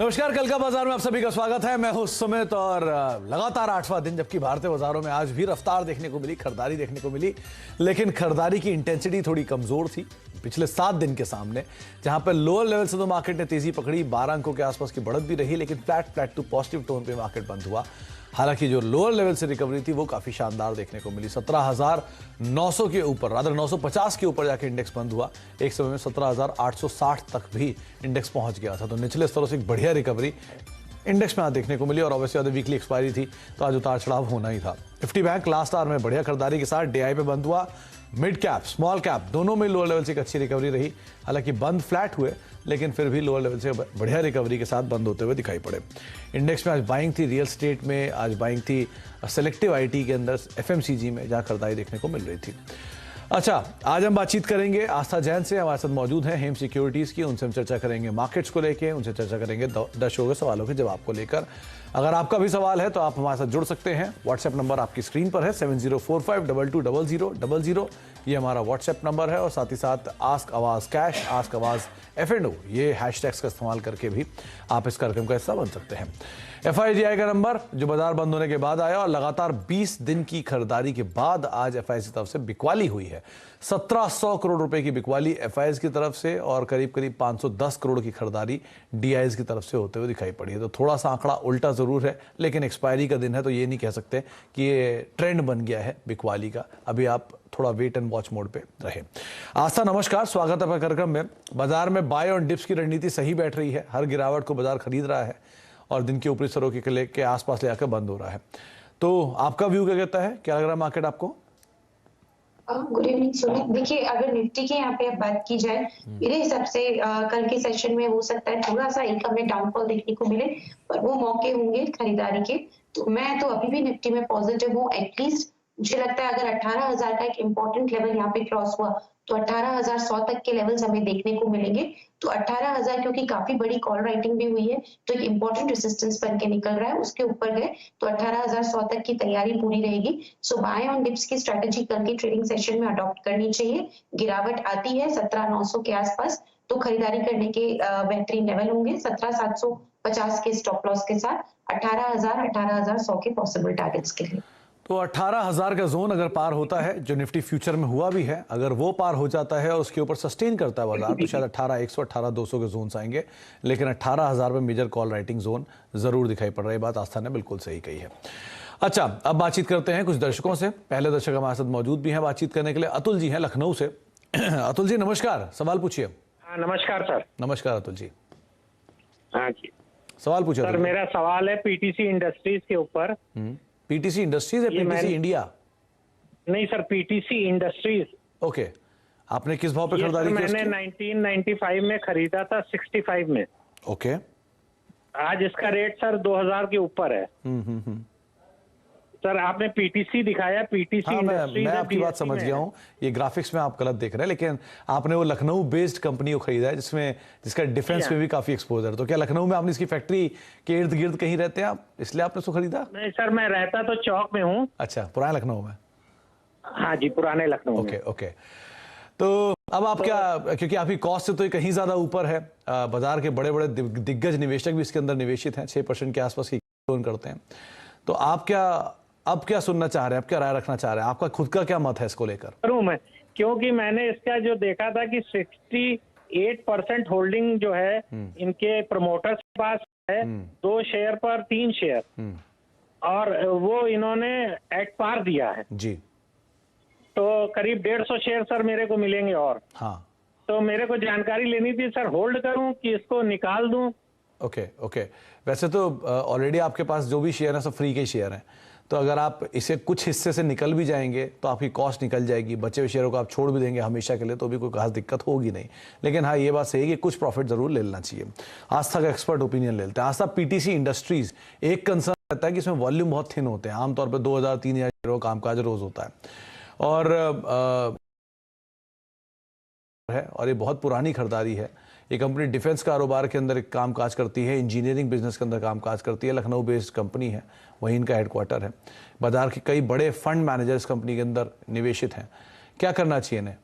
नमस्कार, कल का बाजार में आप सभी का स्वागत है। मैं हूं सुमित और लगातार 8वां दिन जबकि भारतीय बाजारों में आज भी रफ्तार देखने को मिली, खरीदारी देखने को मिली, लेकिन खरीदारी की इंटेंसिटी थोड़ी कमजोर थी पिछले 7 दिन के सामने। जहां पर लोअर लेवल से तो मार्केट ने तेजी पकड़ी, 12 अंकों के आसपास की बढ़त भी रही, लेकिन फ्लैट टू पॉजिटिव टोन पे मार्केट बंद हुआ। हालांकि जो लोअर लेवल से रिकवरी थी वो काफी शानदार देखने को मिली। 17,900 के ऊपर, रादर 950 के ऊपर जाके इंडेक्स बंद हुआ। एक समय में 17,860 तक भी इंडेक्स पहुंच गया था। तो निचले स्तरों से एक बढ़िया रिकवरी इंडेक्स में आज देखने को मिली और ऑब्वियसली वीकली एक्सपायरी थी तो आज उतार चढ़ाव होना ही था। निफ्टी बैंक लास्ट आवर में बढ़िया खरीदारी के साथ डीआई पे बंद हुआ। मिड कैप, स्मॉल कैप दोनों में लोअर लेवल से एक अच्छी रिकवरी रही। हालांकि बंद फ्लैट हुए, लेकिन फिर भी लोअर लेवल से बढ़िया रिकवरी के साथ बंद होते हुए दिखाई पड़े। इंडेक्स में आज बाइंग थी रियल स्टेट में, आज बाइंग थी सेलेक्टिव आईटी के अंदर, एफएमसीजी में, जहां खरीदारी देखने को मिल रही थी। अच्छा, आज हम बातचीत करेंगे आस्था जैन से, हमारे साथ मौजूद हैं हेम सिक्योरिटीज की। उनसे हम चर्चा करेंगे मार्केट्स को लेकर, उनसे चर्चा करेंगे दर्शकों के सवालों के जवाब को लेकर। अगर आपका भी सवाल है तो आप हमारे साथ जुड़ सकते हैं। व्हाट्सएप नंबर आपकी स्क्रीन पर है 7045220000। ये हमारा व्हाट्सएप नंबर है और साथ ही साथ आस्क आवाज कैश, आस्क आवाज F&O, ये हैशटैग्स का इस्तेमाल करके भी आप इस कार्यक्रम का हिस्सा बन सकते हैं। FIDI का नंबर जो बाजार बंद होने के बाद आया और लगातार 20 दिन की खरीदारी के बाद आज FIs की तरफ से बिकवाली हुई है। 1700 करोड़ रुपए की बिकवाली FIs की तरफ से और करीब 510 करोड़ की खरीदारी DIs की तरफ से होते हुए दिखाई पड़ी है। तो थोड़ा सा आंकड़ा उल्टा जरूर है, लेकिन एक्सपायरी का दिन है तो ये नहीं कह सकते कि ये ट्रेंड बन गया है बिकवाली का। अभी आप थोड़ा वेट एंड वॉच मोड पे रहे। आस्था नमस्कार, स्वागत है कार्यक्रम में। बाजार में बाय और डिप्स की रणनीति सही बैठ रही है, हर गिरावट को बाजार खरीद रहा है और दिन के ऊपरी स्तरों के आसपास ले आकर बंद हो रहा है। तो आपका व्यू क्या कहता है, क्या लग रहा है मार्केट आपको? Good evening Sumit. देखिए, अगर निफ्टी की यहाँ पे अब बात की जाए, मेरे हिसाब से कल के सेशन में हो सकता है थोड़ा सा एक हमें डाउनफॉल देखने को मिले, पर वो मौके होंगे खरीदारी के। तो मैं तो अभी भी निफ्टी में पॉजिटिव हूँ। एटलीस्ट मुझे लगता है अगर 18,000 का एक इंपॉर्टेंट लेवल यहाँ पे क्रॉस हुआ तो 18,100 तक के लेवल्स हमें देखने को मिलेंगे। तो 18,000 क्योंकि काफी बड़ी कॉल राइटिंग भी हुई है तो एक इंपॉर्टेंट रेजिस्टेंस बन के निकल रहा है, उसके ऊपर गए तो 18,100 तक की तैयारी पूरी रहेगी। सो बाय ऑन डिप्स की स्ट्रेटेजी कल के ट्रेडिंग सेशन में अडॉप्ट करनी चाहिए। गिरावट आती है 17,900 के आसपास तो खरीदारी करने के बेहतरीन लेवल होंगे 17,750 के स्टॉप लॉस के साथ 18,000 18,100 के पॉसिबल टारगेट्स के लिए। तो 18,000 का जोन अगर पार होता है, जो निफ्टी फ्यूचर में हुआ भी है, अगर वो पार हो जाता है और उसके ऊपर सस्टेन करता है बाजार, तो शायद 18,100 18,200 के जोन आएंगे। लेकिन 18,000 में मेजर कॉल राइटिंग जोन जरूर दिखाई पड़ रही है। बात आस्था ने बिल्कुल सही कही है। अच्छा, अब बातचीत करते हैं कुछ दर्शकों से। पहले दर्शक हमारे साथ मौजूद भी हैं बातचीत करने के लिए। अतुल जी हैं लखनऊ से। अतुल जी नमस्कार, सवाल पूछिए। नमस्कार सर। नमस्कार अतुल जी। हाँ जी, सवाल पूछिए सर। मेरा सवाल है पीटीसी इंडस्ट्रीज के ऊपर। पीटीसी इंडस्ट्रीज है, पीटीसी इंडिया? नहीं सर, पीटीसी इंडस्ट्रीज। ओके, आपने किस भाव पे खरीदारी की? मैंने 1995 में खरीदा था 65 में। ओके, आज इसका रेट सर 2000 के ऊपर है। सर आपने पीटीसी दिखाया, पीटीसी हाँ, इंडस्ट्रीज। मैं आपकी बात समझ गया हूँ। ये ग्राफिक्स में आप गलत देख रहे हैं, लेकिन आपने वो लखनऊ बेस्ड कंपनी को खरीदा है जिसका डिफेंस में भी काफी एक्सपोजर। तो क्या लखनऊ में आपने इसकी फैक्ट्री के इर्द गिर्द कहीं रहते हैं आप, इसलिए आपने उसको खरीदा? नहीं सर, मैं रहता तो चौक में हूँ। अच्छा, पुराने लखनऊ में? हाँ जी, पुराने लखनऊ में। Okay okay. तो अब आप क्या, क्योंकि आपकी कॉस्ट से तो ये कहीं ज्यादा ऊपर है, बाजार के बड़े बड़े दिग्गज निवेशक भी इसके अंदर निवेशित हैं, 6% के आसपास की करते हैं। तो आप अब क्या सुनना चाह रहे हैं, आप क्या राय रखना चाह रहे हैं, आपका खुद का क्या मत है इसको लेकर? करूँ मैं, क्योंकि मैंने इसका जो देखा था कि 68% होल्डिंग जो है इनके प्रमोटर्स के पास है, 2 शेयर पर 3 शेयर, और वो इन्होंने एट पार दिया है जी। तो करीब 150 शेयर सर मेरे को मिलेंगे। और हाँ, तो मेरे को जानकारी लेनी थी सर, होल्ड करूं कि इसको निकाल दूं? Okay okay. वैसे तो ऑलरेडी आपके पास जो भी शेयर है सब फ्री के शेयर हैं, तो अगर आप इसे कुछ हिस्से से निकल भी जाएंगे तो आपकी कॉस्ट निकल जाएगी। बचे हुए शेयरों को आप छोड़ भी देंगे हमेशा के लिए तो भी कोई खास दिक्कत होगी नहीं। लेकिन हाँ, ये बात सही है कि कुछ प्रॉफिट जरूर ले लेना चाहिए। आस्था का एक्सपर्ट ओपिनियन ले लेते हैं। आस्था, पीटीसी इंडस्ट्रीज, एक कंसर्न रहता है कि इसमें वॉल्यूम बहुत थिन होते हैं, आमतौर पर 2,000-3,000 शेयरों का कामकाज रोज होता है और ये बहुत पुरानी खरीदारी है। ये कंपनी डिफेंस कारोबार के अंदर काम काज करती है, इंजीनियरिंग बिजनेस के अंदर काम काज करती है, लखनऊ बेस्ड कंपनी है, वहीं इनका हेडक्वार्टर है। बाजार के कई बड़े फंड मैनेजर इस कंपनी के अंदर निवेशित हैं। क्या करना चाहिए इन्हें?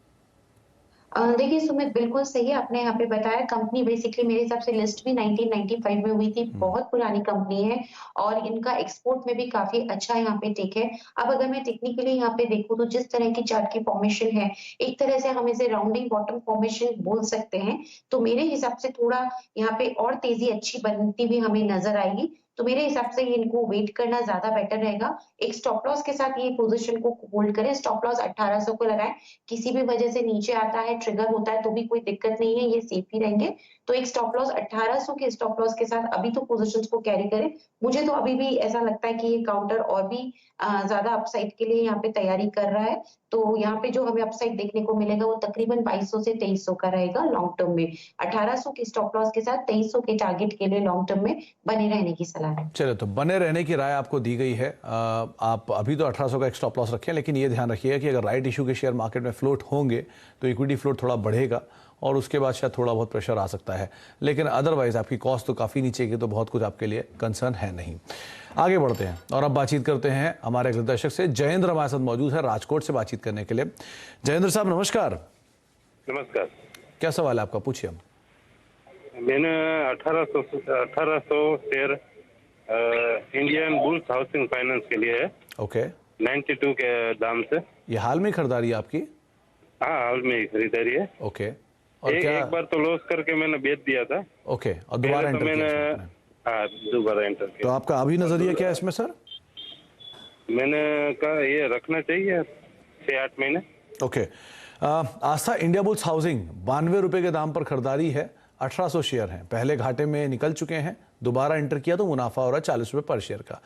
देखिए सुमित, बिल्कुल सही है, आपने यहाँ पे बताया। कंपनी बेसिकली मेरे हिसाब से लिस्ट भी 1995 में हुई थी, बहुत पुरानी कंपनी है और इनका एक्सपोर्ट में भी काफी अच्छा यहाँ पे टेक है। अब अगर मैं टेक्निकली यहाँ पे देखूँ तो जिस तरह की चार्ट की फॉर्मेशन है, एक तरह से हम इसे राउंडिंग बॉटम फॉर्मेशन बोल सकते हैं। तो मेरे हिसाब से थोड़ा यहाँ पे और तेजी अच्छी बनती हुई हमें नजर आएगी। तो मेरे हिसाब से इनको वेट करना ज्यादा बेटर रहेगा। एक स्टॉप लॉस के साथ ये पोजीशन को होल्ड करें। स्टॉप लॉस 1800 को लगाएं। किसी भी वजह से नीचे आता है, ट्रिगर होता है तो भी कोई दिक्कत नहीं है, ये सेफ ही रहेंगे। तो एक स्टॉप लॉस 1800 के स्टॉप लॉस के साथ अभी तो पोजीशंस को कैरी करें। मुझे तो अभी भी ऐसा लगता है कि ये काउंटर और भी ज्यादा अपसाइड के लिए यहाँ पे तैयारी कर रहा है। तो यहाँ पे जो हमें अपसाइड देखने को मिलेगा वो तकरीबन 2200 से 2300 का रहेगा लॉन्ग टर्म में। 1800 के स्टॉप लॉस के साथ 2300 के टारगेट के लिए लॉन्ग टर्म में बने रहने की सलाह है। चलो, तो बने रहने की राय आपको दी गई है। आप अभी तो 1800 का एक स्टॉप लॉस रखें, लेकिन ये ध्यान रखिएगा कि अगर राइट इशू के शेयर मार्केट में फ्लोट होंगे तो इक्विटी फ्लोट थोड़ा बढ़ेगा और उसके बाद शायद थोड़ा बहुत प्रेशर आ सकता है, लेकिन अदरवाइज आपकी कॉस्ट तो काफ़ी नीचे की, तो बहुत कुछ आपके लिए कंसर्न है नहीं। आगे बढ़ते हैं और अब बातचीत करते हैं हमारे अगले दर्शक से। जयेंद्र हमारे साथ मौजूद है राजकोट से बातचीत करने के लिए। जयेंद्र साहब नमस्कार। नमस्कार। क्या सवाल है आपका, पूछिए। मैंने 1800 share Indian bulls housing finance के लिए है, ओके। 92 के दाम से। ये हाल में खरीदारी है आपकी? हाँ, हाल में ही खरीदारी है। ओके। और क्या एक बार तो लॉस करके मैंने बेच दिया था। ओके, और दोबारा तो एंटर मैंने किया आपने? हाँ, दोबारा एंटर तो किया। आपका अभी नजरिया क्या है इसमें सर? मैंने कहा ये रखना चाहिए 6-8 महीने। ओके। आस्था इंडिया बुल्स हाउसिंग 92 रुपए के दाम पर खरीदारी है। 1800 शेयर हैं, पहले घाटे में निकल चुके हैं, दोबारा एंटर किया तो मुनाफा हो रहा है 40 रुपए पर शेयर का।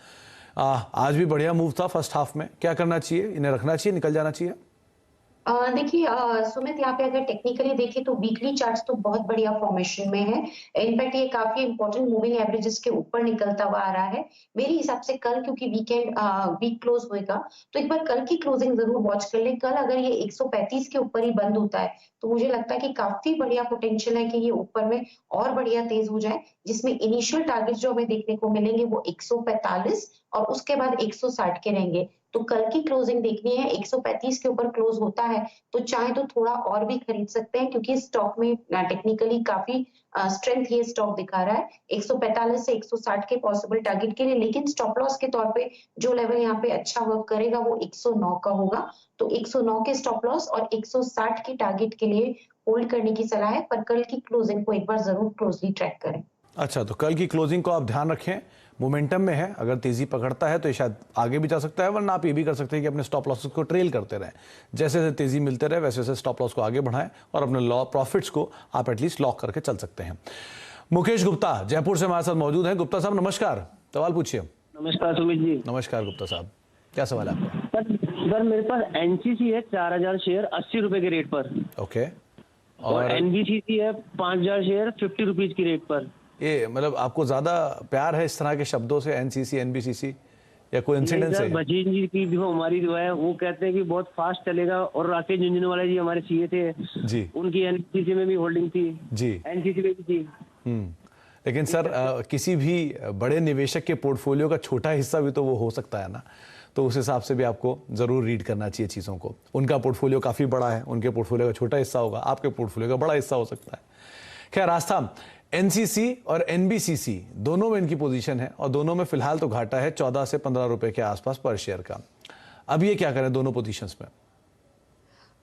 आज भी बढ़िया मूव था फर्स्ट हाफ में। क्या करना चाहिए, इन्हें रखना चाहिए, निकल जाना चाहिए? देखिए सुमित, यहाँ पे अगर टेक्निकली देखें तो वीकली चार्ट्स तो बहुत बढ़िया फॉर्मेशन में है। इनफैक्ट ये काफी इंपॉर्टेंट मूविंग एवरेजेस के ऊपर निकलता हुआ आ रहा है। मेरे हिसाब से कल, क्योंकि वीक क्लोज होएगा, तो एक बार कल की क्लोजिंग जरूर वॉच कर ले। कल अगर ये 135 के ऊपर ही बंद होता है तो मुझे लगता है कि काफी बढ़िया पोटेंशियल है कि ये ऊपर में और बढ़िया तेज हो जाए, जिसमें इनिशियल टारगेट जो हमें देखने को मिलेंगे वो 145 और उसके बाद 160 के रहेंगे। तो कल की क्लोजिंग देखनी है, 135 के ऊपर क्लोज होता है तो चाहे तो थोड़ा और भी खरीद सकते हैं, क्योंकि स्टॉक में टेक्निकली काफी स्ट्रेंथ ये स्टॉक दिखा रहा है। 145 से 160 के पॉसिबल टारगेट के लिए, लेकिन स्टॉप लॉस के तौर पे जो लेवल यहाँ पे अच्छा वर्क करेगा वो 109 का होगा। तो 109 के स्टॉप लॉस और 160 के टारगेट के लिए होल्ड करने की सलाह है, पर कल की क्लोजिंग को एक बार जरूर क्लोजली ट्रैक करें। अच्छा, तो कल की क्लोजिंग को आप ध्यान रखें, मोमेंटम में है, अगर तेजी पकड़ता है तो ये शायद आगे भी जा सकता है, वरना आप ये भी कर सकते हैं कि अपने स्टॉप लॉसेस को ट्रेल करते रहें। जैसे जैसे तेजी मिलते रहे वैसे वैसे स्टॉप लॉस को आगे बढ़ाएं और अपने प्रॉफिट्स को आप एटलीस्ट लॉक करके चल सकते हैं। मुकेश गुप्ता जयपुर से हमारे साथ मौजूद हैं। गुप्ता साहब नमस्कार, सवाल पूछिए। नमस्कार सुमित जी। नमस्कार गुप्ता साहब, क्या सवाल है आपका? सर मेरे पास एनसीसी है 4000 शेयर 80 रुपए के रेट पर, ओके। और एनबीसीसी है 5000 शेयर 50 रुपीज की रेट पर। ये मतलब आपको ज्यादा प्यार है इस तरह के शब्दों से, एनसीसी एनबीसीसी, या कोई इंसिडेंस है? भजीन जी की जो हमारी जो है वो कहते हैं कि बहुत फास्ट चलेगा, और राकेश झुंझुनवाला जी हमारे सीए थे जी, उनकी एनसीसी में भी होल्डिंग थी जी, एनसीसी में भी थी। लेकिन सर किसी भी बड़े निवेशक के पोर्टफोलियो का छोटा हिस्सा भी तो वो हो सकता है ना, तो उस हिसाब से भी आपको जरूर रीड करना चाहिए चीज़ों को। उनका पोर्टफोलियो काफ़ी बड़ा है, उनके पोर्टफोलियो का छोटा हिस्सा होगा, आपके पोर्टफोलियो का बड़ा हिस्सा हो सकता है। खैर, आस्था एनसीसी और एनबीसीसी दोनों में इनकी पोजीशन है और दोनों में फिलहाल तो घाटा है 14 से 15 रुपए के आसपास पर शेयर का। अब ये क्या करें दोनों पोजीशंस में?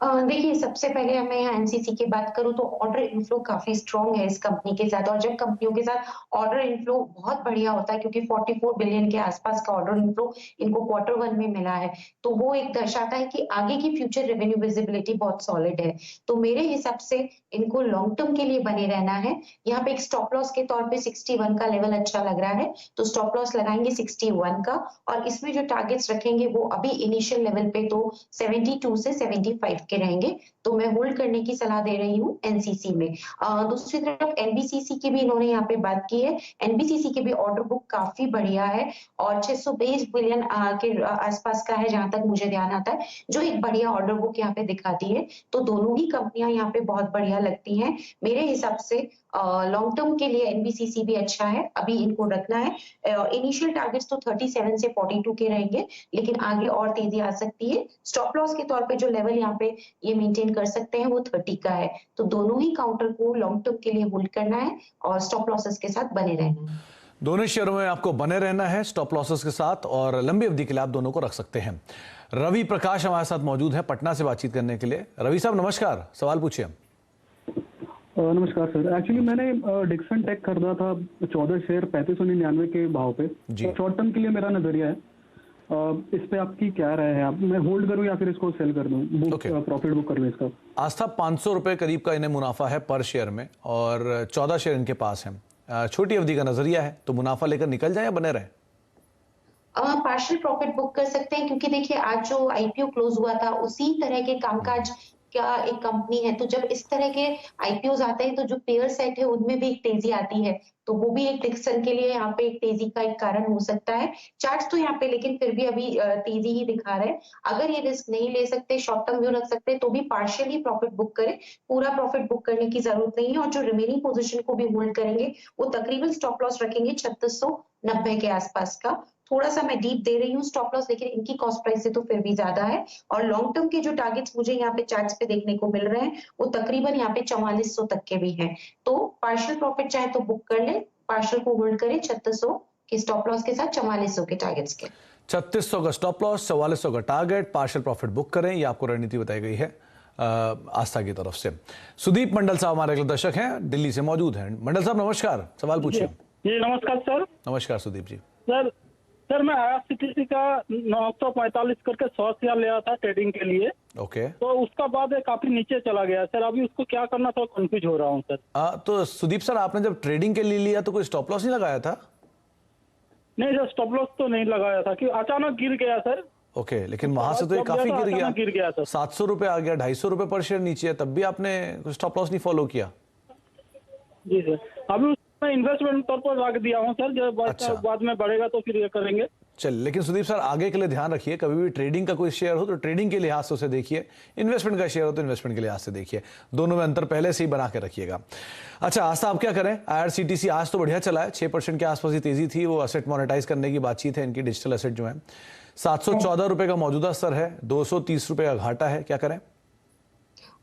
देखिए, सबसे पहले मैं यहाँ एनसीसी की बात करूं तो ऑर्डर इनफ्लो काफी स्ट्रॉन्ग है इस कंपनी के साथ, और जब कंपनियों के साथ ऑर्डर इनफ्लो बहुत बढ़िया होता है, क्योंकि 44 बिलियन के आसपास का ऑर्डर इनफ्लो इनको Q1 में मिला है, तो वो एक दर्शाता है कि आगे की फ्यूचर रेवेन्यू विजिबिलिटी बहुत सॉलिड है। तो मेरे हिसाब से इनको लॉन्ग टर्म के लिए बने रहना है। यहाँ पे एक स्टॉप लॉस के तौर पे 61 का लेवल अच्छा लग रहा है, तो स्टॉप लॉस लगाएंगे 61 का, और इसमें जो टारगेट्स रखेंगे वो अभी इनिशियल लेवल पे तो 72 से 75 के रहेंगे, तो मैं होल्ड करने की सलाह दे रही हूँ एनसीसी में। दूसरी तरफ एनबीसीसी की भी इन्होंने यहाँ पे बात की है। एनबीसीसी की भी ऑर्डर बुक काफी बढ़िया है और 620 बिलियन के आसपास का है जहां तक मुझे ध्यान आता है, जो एक बढ़िया ऑर्डर बुक यहाँ पे दिखाती है। तो दोनों ही कंपनियां यहाँ पे बहुत बढ़िया लगती हैं मेरे हिसाब से। लॉन्ग टर्म के लिए एनबीसीसी भी अच्छा है, अभी इनको रखना है। इनिशियल टारगेट्स तो 37 से 42 के रहेंगे, लेकिन आगे और तेजी आ सकती है। स्टॉप लॉस के तौर पे जो लेवल यहाँ पे ये मेंटेन कर सकते हैं वो 30 का है। तो दोनों ही काउंटर को लॉन्ग टर्म के लिए होल्ड करना है और स्टॉप लॉसेस के साथ बने रहना है। दोनों शेयरों में आपको बने रहना है स्टॉप लॉसेस के साथ, और लंबी अवधि के लिए आप दोनों को रख सकते हैं। रवि प्रकाश हमारे साथ मौजूद है पटना से बातचीत करने के लिए। रवि साहब नमस्कार, सवाल पूछिए। नमस्कार सर। एक्चुअली मैंने डिक्सन टेक खरीदा था 14 शेयर 3599 के भाव पे। शॉर्ट टर्म के लिए मेरा नजरिया है, इस पे आपकी क्या राय है? आप मैं होल्ड करूं या फिर इसको सेल कर दूं? प्रॉफिट बुक कर लूं इसका? आस्था 500 रुपए करीब का इन्हें मुनाफा है पर शेयर में, और 14 शेयर इनके पास हैं। छोटी अवधि का नजरिया है, तो मुनाफा लेकर निकल जाए या बने रहे? पार्शियल प्रॉफिट बुक कर सकते हैं, क्योंकि देखिए आज जो आईपीओ क्लोज हुआ था उसी तरह के कामकाज क्या एक कंपनी है, तो जब इस तरह के आईपीओ आते हैं तो जो पेयर सेट है उनमें भी एक तेजी आती है, तो वो भी एक डिक्सन के लिए यहाँ पे एक तेजी का एक कारण हो सकता है। चार्ट्स तो यहाँ पे लेकिन फिर भी अभी तेजी ही दिखा रहे हैं। अगर ये रिस्क नहीं ले सकते, शॉर्ट टर्म व्यू रख सकते हैं, तो भी पार्शियली प्रॉफिट बुक करें, पूरा प्रॉफिट बुक करने की जरूरत नहीं है। और जो रिमेनिंग पोजीशन को भी होल्ड करेंगे वो तकरीबन स्टॉप लॉस रखेंगे 3690 के आसपास का। थोड़ा सा मैं डीप दे रही हूँ स्टॉप लॉस, लेकिन इनकी कॉस्ट प्राइस से तो फिर भी ज्यादा है। और लॉन्ग टर्म के जो टारगेट्स मुझे यहाँ पे चार्ट्स पे देखने को मिल रहे हैं वो तकरीबन यहाँ पे 4400 तक के भी हैं। तो पार्शियल प्रॉफिट चाहे तो बुक कर ले, पार्शियल को होल्ड करें 3600 के स्टॉप लॉस के साथ 4400 के टारगेट्स के। 3600 का स्टॉप लॉस, 4400 का टारगेट, पार्शियल प्रॉफिट बुक करें, ये आपको रणनीति बताई गई है आस्था की तरफ से। सुदीप मंडल साहब हमारे अगले दर्शक हैं, दिल्ली से मौजूद हैं। मंडल साहब नमस्कार, सवाल पूछिए। जी नमस्कार सर। नमस्कार सुदीप जी। सर मैं IRCTC का 945 करके 100 शेयर लिया था ट्रेडिंग के लिए। ओके। तो उसका बाद काफी नीचे चला गया सर, अभी उसको क्या करना थोड़ा कंफ्यूज हो रहा हूँ सर। तो सुदीप सर, आपने जब ट्रेडिंग के लिए लिया तो कोई स्टॉप लॉस नहीं लगाया था? नहीं सर, स्टॉप लॉस तो नहीं लगाया था कि अचानक गिर गया सर। ओके, लेकिन वहां से तो ये काफी गिर गया सर। 700 रुपए आ गया, 250 रुपए पर शेयर नीचे है, तब भी आपने स्टॉप लॉस नहीं फॉलो किया? जी सर, अभी उसमें इन्वेस्टमेंट तौर पर रख दिया हूँ सर, जब बाद में बढ़ेगा तो फिर ये करेंगे। चल, लेकिन सुदीप सर आगे के लिए ध्यान रखिए, कभी भी ट्रेडिंग का कोई शेयर हो तो ट्रेडिंग के लिहाज से उसे देखिए, इन्वेस्टमेंट का शेयर हो तो इन्वेस्टमेंट के लिहाज से देखिए, दोनों में अंतर पहले से ही बना के रखिएगा। अच्छा आस्था, आप क्या करें? IRCTC आज तो बढ़िया चला है, 6% के आसपास ही तेजी थी, वो असेट मोनेटाइज करने की बातचीत है इनकी, डिजिटल असेट जो है। 714 रुपए का मौजूदा स्तर है, 230 रुपए का घाटा है, क्या करें?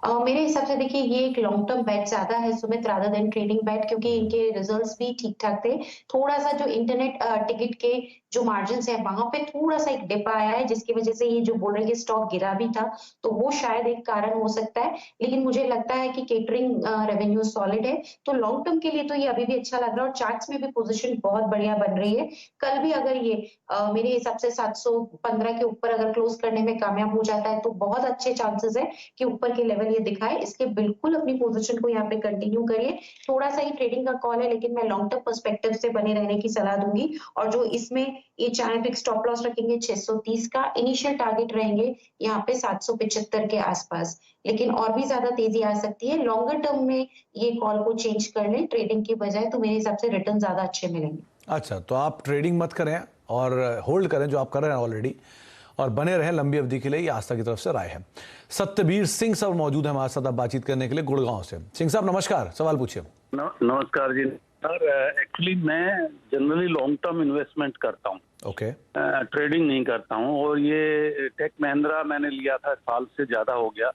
मेरे हिसाब से देखिए ये एक लॉन्ग टर्म बेट ज्यादा है सुमित, रादर देन ट्रेडिंग बेट, क्योंकि इनके रिजल्ट्स भी ठीक ठाक थे। थोड़ा सा जो इंटरनेट टिकट के जो मार्जिन है वहां पे थोड़ा सा एक डिप आया है, जिसकी वजह से ये जो बोल रहे हैं स्टॉक गिरा भी था, तो वो शायद एक कारण हो सकता है। लेकिन मुझे लगता है कि केटरिंग रेवेन्यू सॉलिड है, तो लॉन्ग टर्म के लिए तो ये अभी भी अच्छा लग रहा है। और चार्ट्स में भी पोजीशन बहुत बढ़िया बन रही है। कल भी अगर ये मेरे हिसाब से 715 के ऊपर अगर क्लोज करने में कामयाब हो जाता है तो बहुत अच्छे चांसेस है कि ऊपर के लेवल ये दिखाए। इसलिए बिल्कुल अपनी पोजीशन को यहाँ पे कंटिन्यू करिए। थोड़ा सा ही ट्रेडिंग का कॉल है, लेकिन मैं लॉन्ग टर्म पर्सपेक्टिव से बने रहने की सलाह दूंगी। और जो इसमें ये चाहे तो एक स्टॉप लॉस रखेंगे 630 का, इनिशियल टारगेट रहेंगे यहाँ पे 775 के आसपास, लेकिन और भी ज्यादा तेजी आ सकती है। लॉन्गर टर्म में ये कॉल को चेंज कर लें ट्रेडिंग की बजाय, तो मेरे हिसाब से रिटर्न ज्यादा अच्छे मिलेंगे। अच्छा, तो आप ट्रेडिंग मत करें और होल्ड करें जो आप कर रहे हैं ऑलरेडी, और बने रहें लंबी अवधि के लिए, ये आस्था की तरफ से राय है। सत्यवीर सिंह साहब मौजूद है हमारे साथ आप बातचीत करने के लिए गुड़गांव से। सिंह साहब नमस्कार, सवाल पूछिए। नमस्कार जी सर। एक्चुअली मैं जनरली लॉन्ग टर्म इन्वेस्टमेंट करता हूँ, ओके। ट्रेडिंग नहीं करता हूँ। और ये टेक महिंद्रा मैंने लिया था, साल से ज्यादा हो गया,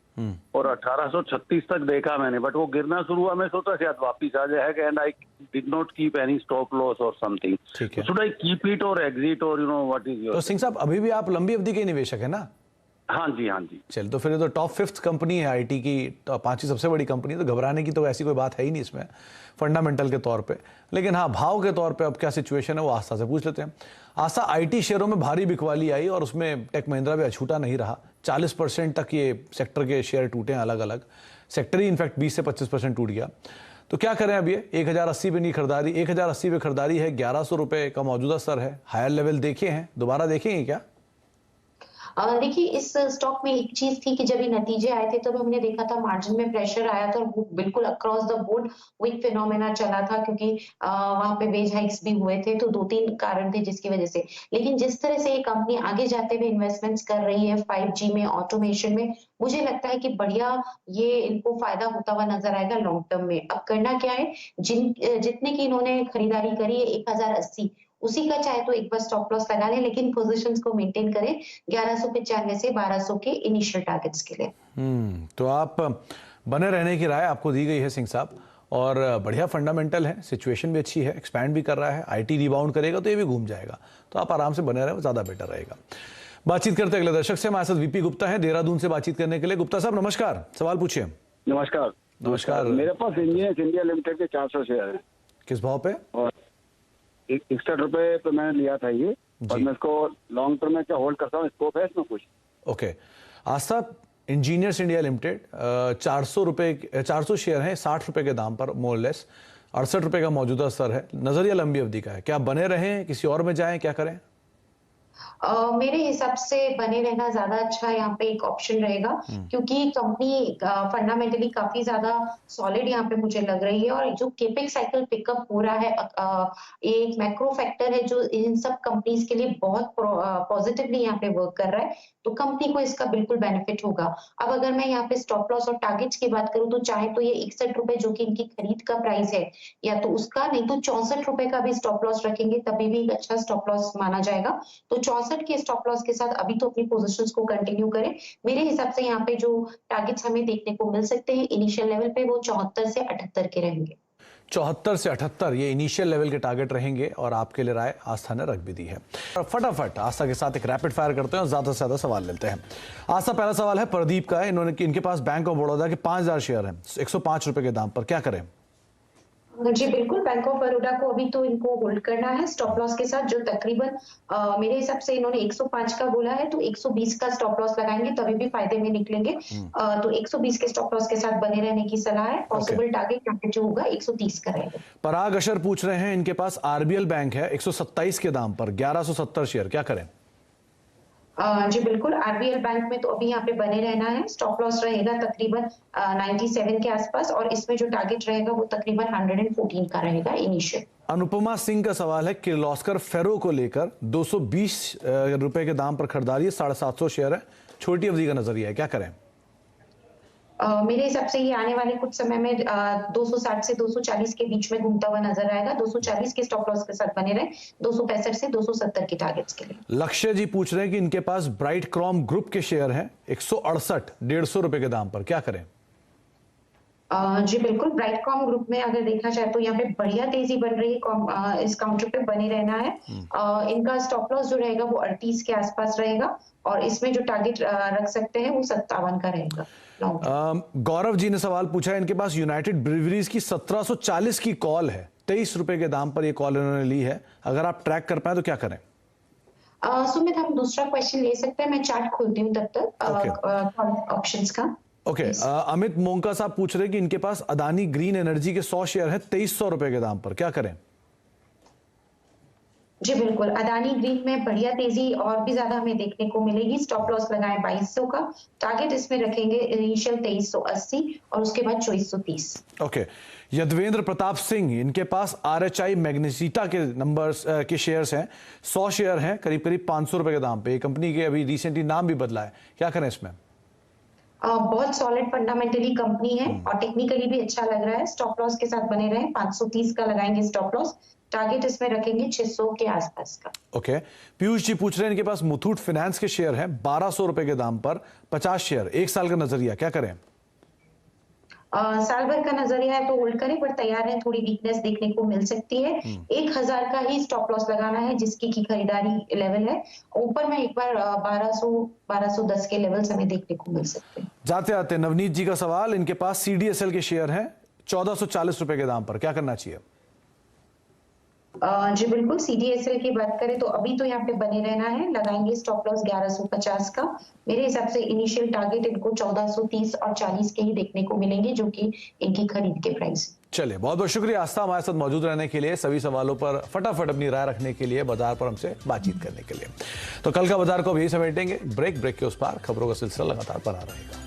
और 1836 तक देखा मैंने, बट वो गिरना शुरू हुआ, मैं सोचा शायद वापिस आ जाएगा, and I did not keep any stop loss और समथिंग। ठीक है, शुड आई कीप इट और एग्जिट, और you know what is your? तो सिंह साहब अभी भी आप लंबी अवधि के निवेशक है ना? हाँ जी, हाँ जी। चल, तो फिर ये तो टॉप 5th कंपनी है आईटी की, टॉप 5वीं सबसे बड़ी कंपनी, तो घबराने की तो ऐसी कोई बात है ही नहीं इसमें फंडामेंटल के तौर पे। लेकिन हाँ, भाव के तौर पे अब क्या सिचुएशन है वो आस्था से पूछ लेते हैं। आस्था, आईटी शेयरों में भारी बिकवाली आई और उसमें टेक महिंद्रा भी अछूता नहीं रहा। 40% तक ये सेक्टर के शेयर टूटे हैं, अलग अलग सेक्टर ही इनफैक्ट 20 से 25% टूट गया। तो क्या करें अब? ये 1080 पे नहीं खरीदारी, 1080 पे खरीदारी है, 1100 रुपए का मौजूदा स्तर है, हायर लेवल देखे हैं, दोबारा देखेंगे क्या? देखिए इस स्टॉक में एक चीज थी कि जब ये नतीजे आए थे तो हमने देखा था मार्जिन में प्रेशर आया था, और वो बिल्कुल across the board weak phenomena चला था, क्योंकि वहां पे वेज हाइक्स भी हुए थे। तो 2-3 कारण थे जिसकी वजह से। लेकिन जिस तरह से ये कंपनी आगे जाते हुए इन्वेस्टमेंट्स कर रही है 5G में, ऑटोमेशन में, मुझे लगता है कि बढ़िया ये इनको फायदा होता हुआ नजर आएगा लॉन्ग टर्म में। अब करना क्या है, जितने की इन्होंने खरीदारी करी है 1080, उसी का चाहे तो एक बार स्टॉप लॉस लगा लें, लेकिन पोजीशंस को मेंटेन करें 1195 से 1200 के इनिशियल टारगेट्स के लिए। तो आप बने रहने की राय आपको दी गई है सिंह साहब, और बढ़िया फंडामेंटल है, सिचुएशन भी अच्छी है, एक्सपैंड भी कर रहा है, आईटी रिबाउंड करेगा तो ये भी घूम जाएगा, तो आप आराम से बने रहे, ज्यादा बेटर रहेगा। बातचीत करते अगले दर्शक से, हमारे साथ वीपी गुप्ता है देहरादून से बातचीत करने के लिए। गुप्ता साहब नमस्कार, सवाल पूछिए। नमस्कार। नमस्कार। मेरे पास इंजीनियर्स इंडिया लिमिटेड के 400 शेयर है। किस भाव पे? और 61 रुपए पे मैंने लिया था ये, और मैं इसको लॉन्ग टर्म में क्या होल्ड करता हूँ, स्कोप है इसमें कुछ? ओके, आस्था इंजीनियर्स इंडिया लिमिटेड 400 शेयर हैं 60 रुपए के दाम पर, मोर लेस 68 रुपए का मौजूदा स्तर है। नजरिया लंबी अवधि का है, क्या बने रहें, किसी और में जाएं, क्या करें? मेरे हिसाब से बने रहना ज्यादा अच्छा यहाँ पे एक ऑप्शन रहेगा, क्योंकि कंपनी फंडामेंटली काफी ज्यादा सॉलिड यहाँ पे मुझे लग रही है, और जो केपेक्स साइकिल पिकअप हो रहा है ये एक मैक्रो फैक्टर है जो इन सब कंपनीज के लिए बहुत पॉजिटिवली यहाँ पे वर्क कर रहा है, तो कंपनी को इसका बिल्कुल बेनिफिट होगा। अब अगर मैं यहाँ पे स्टॉप लॉस और टारगेट्स की बात करूँ तो चाहे तो ये 61 रुपए जो कि इनकी खरीद का प्राइस है, या तो उसका, नहीं तो 64 रुपए का भी स्टॉप लॉस रखेंगे तभी भी एक अच्छा स्टॉप लॉस माना जाएगा। तो 64 के स्टॉप लॉस के साथ अभी तो अपनी पोजीशंस को कंटिन्यू करें। मेरे हिसाब से यहाँ पे जो टारगेट्स हमें देखने को मिल सकते हैं इनिशियल लेवल पे, वो 74 से 78 के रहेंगे। 74 से 78 ये इनिशियल लेवल के टारगेट रहेंगे, और आपके लिए राय आस्था ने रख भी दी है। फटाफट आस्था के साथ एक रैपिड फायर करते हैं और ज्यादा से ज्यादा सवाल लेते हैं। आस्था, पहला सवाल है प्रदीप का है, इनके पास बैंक ऑफ बड़ौदा के 5000 शेयर हैं 105 रुपए के दाम पर, क्या करें? जी बिल्कुल, बैंक ऑफ बड़ौदा को अभी तो इनको होल्ड करना है स्टॉप लॉस के साथ, जो तकरीबन मेरे हिसाब से इन्होंने 105 का बोला है, तो 120 का स्टॉप लॉस लगाएंगे तभी भी फायदे में निकलेंगे। तो 120 के स्टॉप लॉस के साथ बने रहने की सलाह है। पॉसिबल टारगेट यहाँ पे जो होगा 130 का रहेगा। पराग अशर पूछ रहे हैं, इनके पास आरबीएल बैंक है 127 के दाम पर, 1170 शेयर, क्या करें? जी बिल्कुल, आरबीएल बैंक में तो अभी यहाँ पे बने रहना है। स्टॉप लॉस रहेगा तकरीबन 97 के आसपास, और इसमें जो टारगेट रहेगा वो तकरीबन 114 का रहेगा इनिशियल। अनुपमा सिंह का सवाल है, किर्लोस्कर फेरो को लेकर 220 रुपए के दाम पर खरीदारी है, 750 शेयर है, छोटी अवधि का नजरिया है, क्या करें? मेरे हिसाब से ये आने वाले कुछ समय में 260 से 240 के बीच में घूमता हुआ नजर आएगा। 240 के स्टॉप लॉस के साथ बने रहे, 265 से 270 के टारगेट्स के लिए। लक्ष्य जी पूछ रहे हैं कि इनके पास ब्राइट क्रोम ग्रुप के शेयर हैं 168 150 रुपए के दाम पर, क्या करें? जी बिल्कुल, ब्राइट कॉम ग्रुप में अगर देखा जाए तो यहाँ पे बढ़िया तेजी बन रही है, इस काउंटर पे बने रहना है। इनका स्टॉप लॉस जो रहेगा वो 38 के आसपास रहेगा, और इसमें जो टारगेट रख सकते हैं वो 57 का रहेगा। गौरव जी ने सवाल पूछा है, इनके पास यूनाइटेड ब्रीवरीज की 1740 की कॉल है, 23 रुपए के दाम पर ये कॉल इन्होंने ली है, अगर आप ट्रैक कर पाए तो क्या करें? सुमित, हम दूसरा क्वेश्चन ले सकते हैं, मैं चार्ट खोलती हूँ तब तक ऑप्शंस का। ओके, अमित मोंका साहब पूछ रहे हैं कि इनके पास अदानी ग्रीन एनर्जी के 100 शेयर है 2300 रुपए के दाम पर, क्या करें? जी बिल्कुल, अदानी ग्रीन में बढ़िया तेजी और भी ज्यादा हमें देखने को मिलेगी। स्टॉप लॉस लगाएं 2200 का, टारगेट इसमें रखेंगे इनिशियल 2380 और उसके बाद 2430। ओके, यदवेंद्र प्रताप सिंह, इनके पास आरएचआई मैग्नेसिटा के नंबर्स के शेयर्स हैं, 100 शेयर हैं करीब करीब 500 रुपए के दाम पे। ये कंपनी के अभी रिसेंटली नाम भी बदला है, क्या करें इसमें? बहुत सॉलिड फंडामेंटली कंपनी है और टेक्निकली भी अच्छा लग रहा है। स्टॉप लॉस के साथ बने रहे, 530 का लगाएंगे स्टॉप लॉस, टारगेट इसमें रखेंगे 600 के आसपास का। ओके, पीयूष जी पूछ रहे हैं, इनके पास मुथूट फाइनेंस के शेयर हैं 1200 रुपए के दाम पर, 50 शेयर, 1 साल का नजरिया, क्या करें? साल भर का नजरिया है तो होल्ड करें, पर तैयार है, थोड़ी वीकनेस देखने को मिल सकती है। 1000 का ही स्टॉप लॉस लगाना है जिसकी की खरीदारी लेवल है। ऊपर में एक बार 1210 के लेवल्स हमें देखने को मिल सकते हैं। जाते आते नवनीत जी का सवाल, इनके पास सीडीएसएल के शेयर हैं 1440 रुपए के दाम पर, क्या करना चाहिए? जी बिल्कुल, सीडीएसएल की बात करें तो अभी तो यहाँ पे बने रहना है, लगाएंगे स्टॉप लॉस 1150 का। मेरे हिसाब से इनिशियल टारगेट इनको 1430 और 40 के ही देखने को मिलेंगे, जो कि इनकी खरीद के प्राइस। चलिए, बहुत बहुत शुक्रिया आस्था हमारे साथ मौजूद रहने के लिए, सभी सवालों पर फटाफट अपनी राय रखने के लिए, बाजार पर हमसे बातचीत करने के लिए। तो कल का बाजार को भी समेटेंगे, ब्रेक के उस पार खबरों का सिलसिला लगातार बना रहेगा।